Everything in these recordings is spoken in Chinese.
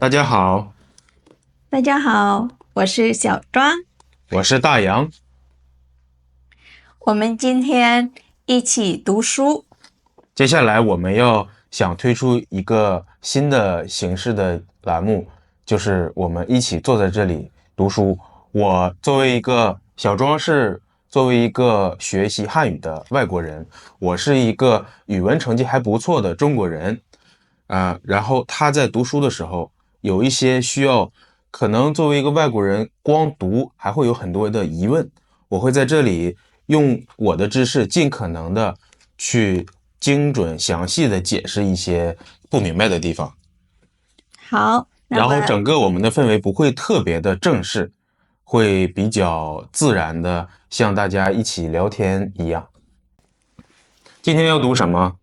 大家好，大家好，我是小庄。我是大杨。我们今天一起读书。接下来我们要想推出一个新的形式的栏目，就是我们一起坐在这里读书。我作为一个小庄是作为一个学习汉语的外国人，我是一个语文成绩还不错的中国人。然后他在读书的时候有一些需要，可能作为一个外国人光读还会有很多的疑问，我会在这里用我的知识尽可能的去精准详细的解释一些不明白的地方。好，然后整个我们的氛围不会特别的正式，会比较自然的像大家一起聊天一样。今天要读什么？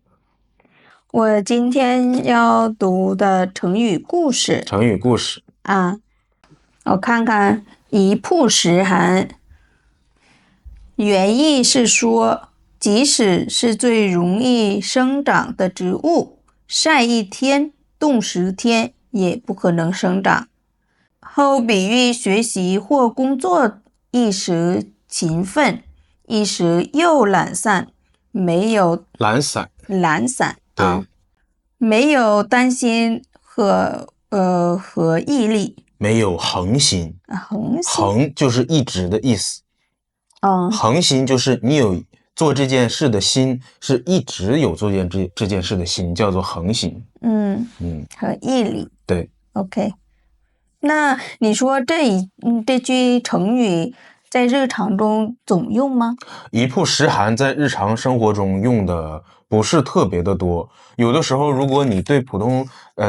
我今天要读的成语故事成语故事啊，我看看一曝十寒，原意是说，即使是最容易生长的植物，晒一天、冻10天也不可能生长。后比喻学习或工作一时勤奋，一时又懒散，没有懒散对、啊，没有担心和毅力，没有恒心。恒心，恒就是一直的意思，嗯，恒心就是你有做这件事的心，是一直有做这件事的心，叫做恒心。和毅力。对。 OK， 那你说这句成语在日常中总用吗？一曝十寒在日常生活中用的不是特别的多，有的时候如果你对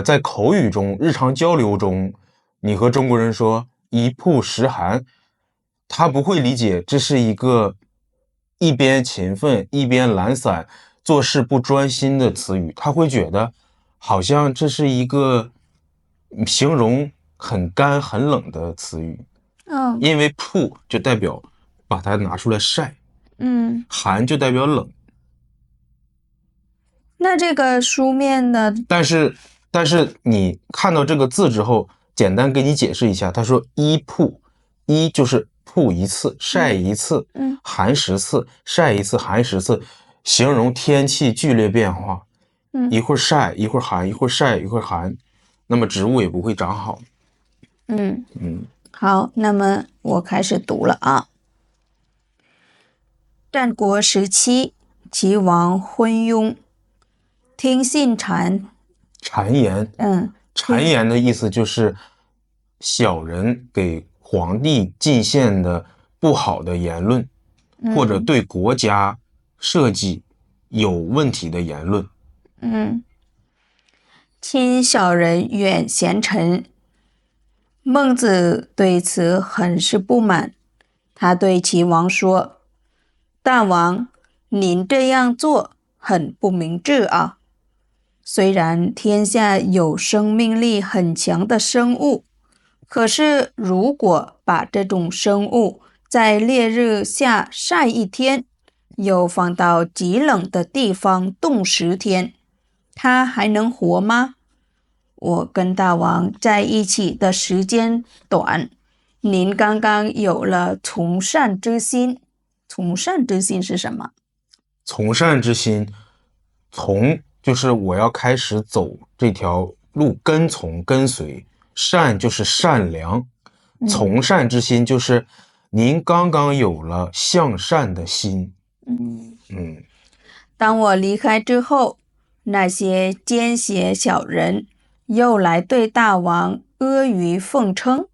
在口语中日常交流中，你和中国人说一曝十寒，他不会理解这是一个一边勤奋一边懒散做事不专心的词语，他会觉得好像这是一个形容很干很冷的词语。因为曝就代表把它拿出来晒，寒就代表冷。那这个书面的，但是你看到这个字之后，简单给你解释一下，他说一曝，一就是曝一次，晒一次，寒10次，晒一次，寒10次，形容天气剧烈变化，一会儿晒一会儿寒，一会儿晒一会儿寒，那么植物也不会长好。好，那么我开始读了啊。战国时期，齐王昏庸，听信谗言，嗯，谗言的意思就是小人给皇帝进献的不好的言论，或者对国家设计有问题的言论。亲小人远贤臣。孟子对此很是不满，他对齐王说：“大王，您这样做很不明智啊！虽然天下有生命力很强的生物，可是如果把这种生物在烈日下晒一天，又放到极冷的地方冻10天，它还能活吗？我跟大王在一起的时间短，您刚刚有了从善之心。从善之心是什么？从善之心，从就是我要开始走这条路，跟随，善就是善良，从善之心就是您刚刚有了向善的心。当我离开之后，那些奸邪小人又来对大王阿谀奉承。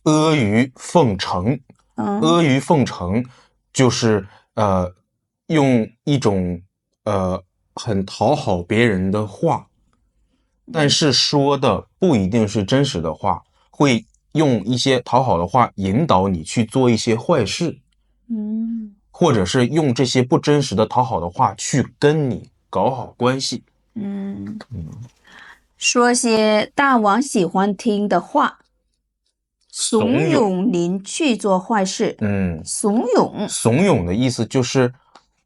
阿谀奉承，阿谀奉承就是用一种很讨好别人的话，但是说的不一定是真实的话，会用一些讨好的话引导你去做一些坏事，或者是用这些不真实的讨好的话去跟你搞好关系。说些大王喜欢听的话，怂恿您去做坏事。怂恿的意思就是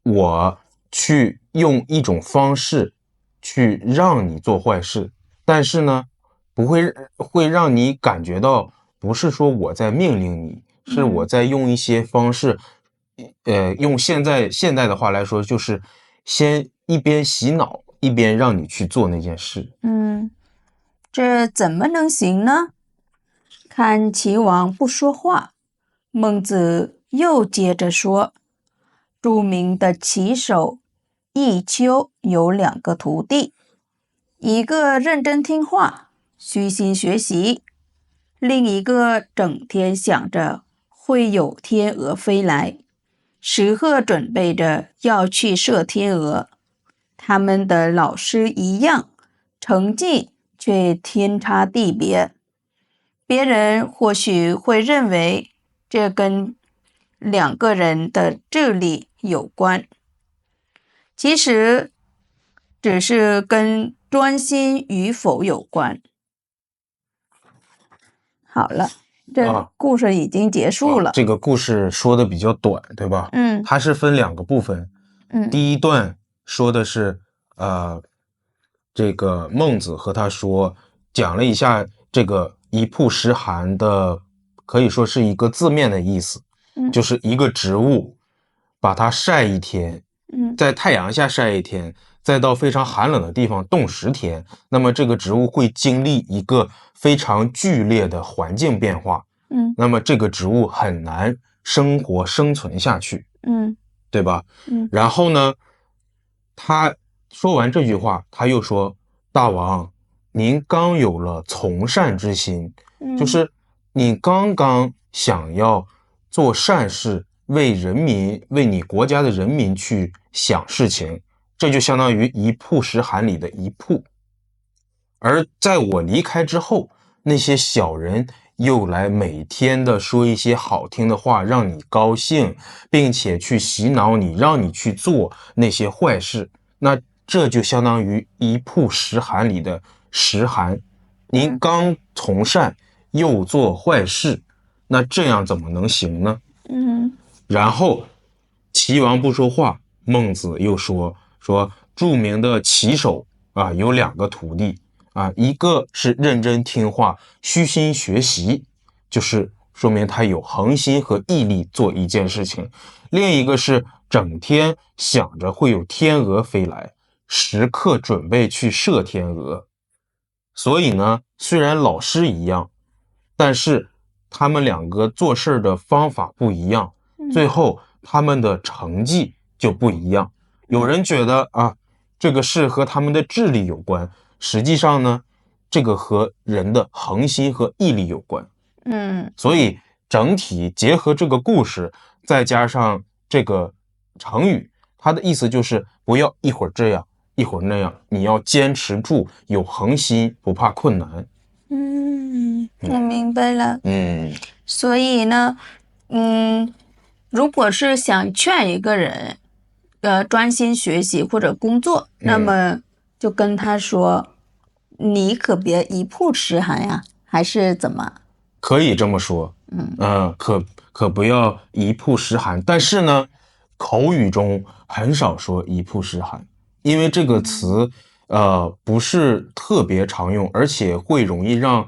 我去用一种方式去让你做坏事，但是呢，会让你感觉到不是说我在命令你，是我在用一些方式，用现代的话来说，就是先一边洗脑，一边让你去做那件事。这怎么能行呢？看齐王不说话，孟子又接着说，著名的棋手弈秋有2个徒弟，一个认真听话，虚心学习，另一个整天想着会有天鹅飞来，时刻准备着要去射天鹅。他们的老师一样，成绩却天差地别。别人或许会认为这跟2个人的智力有关，其实只是跟专心与否有关。好了，这故事已经结束了。这个故事说的比较短，对吧？它是分2个部分。第一段说的是这个孟子和他说，讲了一下这个一曝十寒的，可以说是一个字面的意思，就是一个植物把它晒一天，在太阳下晒一天，再到非常寒冷的地方冻10天，那么这个植物会经历一个非常剧烈的环境变化，那么这个植物很难生存下去，对吧？然后呢，他说完这句话，他又说，大王，您刚有了从善之心，就是你刚刚想要做善事，为人民，为你国家的人民去想事情，这就相当于一曝十寒里的一曝。而在我离开之后，那些小人又来每天的说一些好听的话，让你高兴，并且去洗脑你，让你去做那些坏事。那这就相当于一曝十寒里的十寒。您刚从善，又做坏事，那这样怎么能行呢？然后齐王不说话，孟子又说著名的棋手有2个徒弟。一个是认真听话，虚心学习，就是说明他有恒心和毅力做一件事情；另一个是整天想着会有天鹅飞来，时刻准备去射天鹅。所以呢，虽然老师一样，但是他们2个做事的方法不一样，最后他们的成绩就不一样。有人觉得这个是和他们的智力有关，实际上呢，这个和人的恒心和毅力有关。所以整体结合这个故事，再加上这个成语，它的意思就是不要一会儿这样，一会儿那样，你要坚持住，有恒心，不怕困难。我明白了。所以呢，如果是想劝一个人，专心学习或者工作，那么就跟他说，你可别一曝十寒呀，还是怎么？可以这么说，可不要一曝十寒。但是呢，口语中很少说一曝十寒，因为这个词不是特别常用，而且会容易让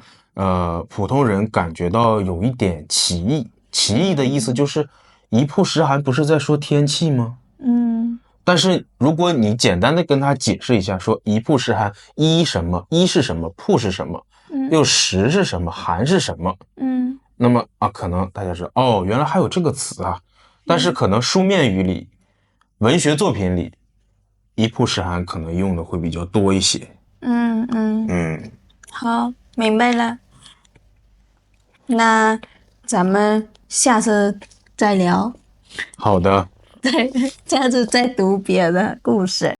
普通人感觉到有一点歧义。歧义的意思就是一曝十寒不是在说天气吗？但是如果你简单的跟他解释一下，说一曝十寒，一什么，一是什么，曝是什么，又十是什么，寒是什么，那么可能大家说原来还有这个词啊。但是可能书面语里，文学作品里，一曝十寒可能用的会比较多一些。好，明白了。那咱们下次再聊。好的。对，下次再读别的故事。